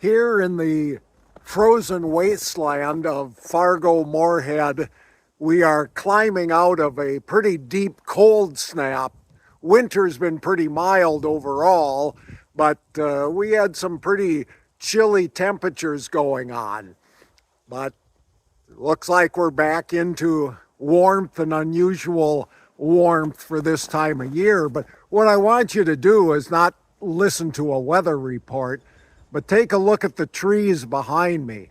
Here in the frozen wasteland of Fargo-Moorhead, we are climbing out of a pretty deep cold snap. Winter's been pretty mild overall, but we had some pretty chilly temperatures going on. But it looks like we're back into warmth and unusual warmth for this time of year. But what I want you to do is not listen to a weather report, but take a look at the trees behind me.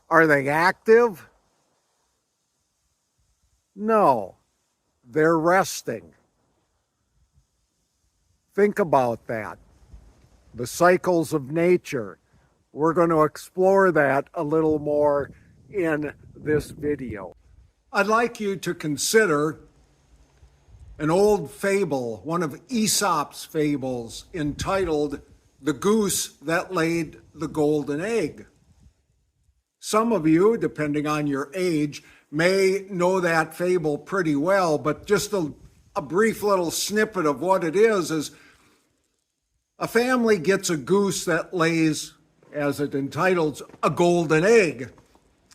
Are they active? No, they're resting. Think about that. The cycles of nature. We're going to explore that a little more in this video. I'd like you to consider an old fable, one of Aesop's fables, entitled "The Goose That Laid the Golden Egg." Some of you, depending on your age, may know that fable pretty well, but just a brief little snippet of what it is a family gets a goose that lays, as it entitles, a golden egg,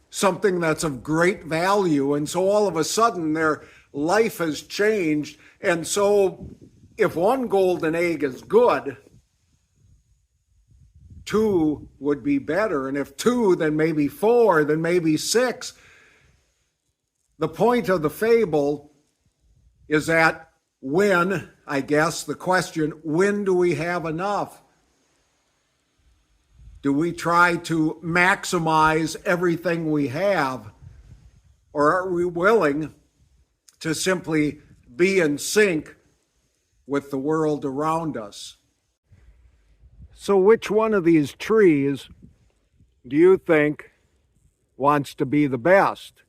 something that's of great value, and so all of a sudden their life has changed, and so if one golden egg is good, two would be better, and if two, then maybe four, then maybe six. The point of the fable is that when, I guess, the question, when do we have enough? Do we try to maximize everything we have, or are we willing to simply be in sync with the world around us? So which one of these trees do you think wants to be the best?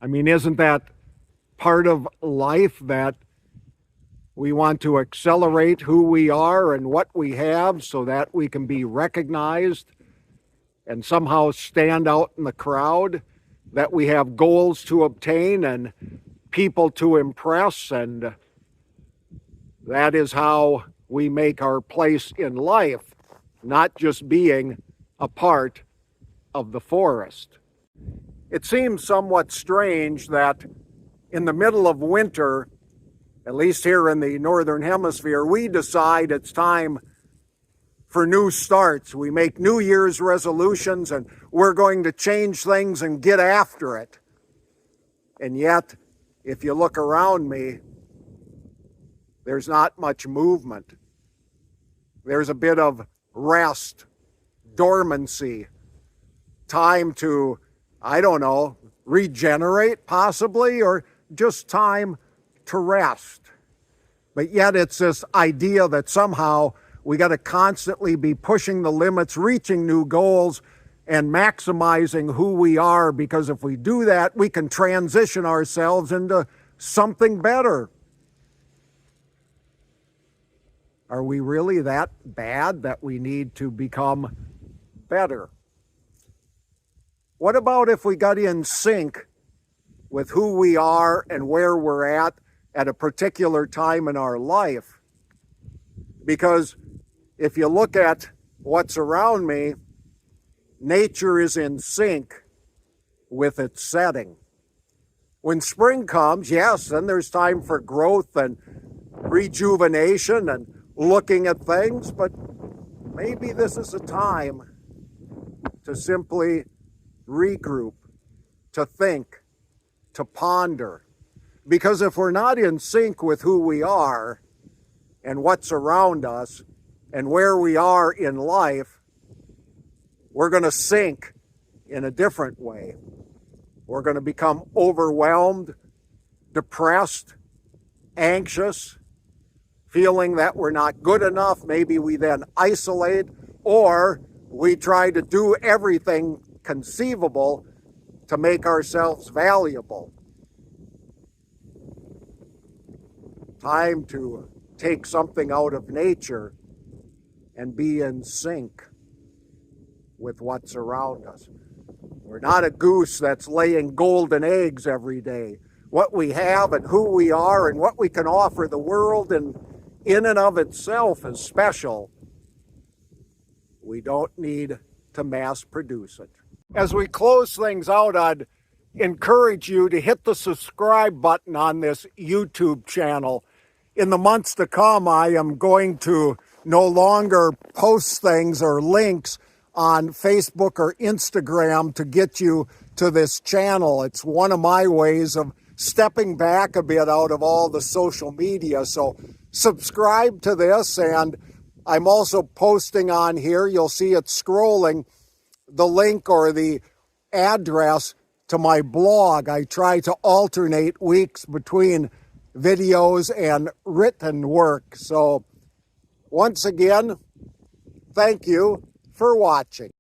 I mean, isn't that part of life, that we want to accelerate who we are and what we have so that we can be recognized and somehow stand out in the crowd, that we have goals to obtain and people to impress, and that is how we make our place in life, not just being a part of the forest. It seems somewhat strange that in the middle of winter, at least here in the Northern Hemisphere, we decide it's time for new starts. We make New Year's resolutions and we're going to change things and get after it. And yet, if you look around me, there's not much movement. There's a bit of rest, dormancy, time to, I don't know, regenerate possibly, or just time to rest. But yet it's this idea that somehow we got to constantly be pushing the limits, reaching new goals, and maximizing who we are, because if we do that, we can transition ourselves into something better. Are we really that bad that we need to become better? What about if we got in sync with who we are and where we're at a particular time in our life? Because if you look at what's around me, nature is in sync with its setting. When spring comes, yes, then there's time for growth and rejuvenation and looking at things, but maybe this is a time to simply regroup, to think, to ponder. Because if we're not in sync with who we are and what's around us and where we are in life, we're going to sink in a different way. We're going to become overwhelmed, depressed, anxious, feeling that we're not good enough. Maybe we then isolate, or we try to do everything conceivable to make ourselves valuable. Time to take something out of nature and be in sync with what's around us. We're not a goose that's laying golden eggs every day. What we have and who we are and what we can offer the world and in and of itself is special. We don't need to mass produce it. As we close things out, I'd encourage you to hit the subscribe button on this YouTube channel. In the months to come, I am going to no longer post things or links on Facebook or Instagram to get you to this channel. It's one of my ways of stepping back a bit out of all the social media. So subscribe to this, and I'm also posting on here, you'll see it scrolling, the link or the address to my blog. I try to alternate weeks between videos and written work. So once again, thank you for watching.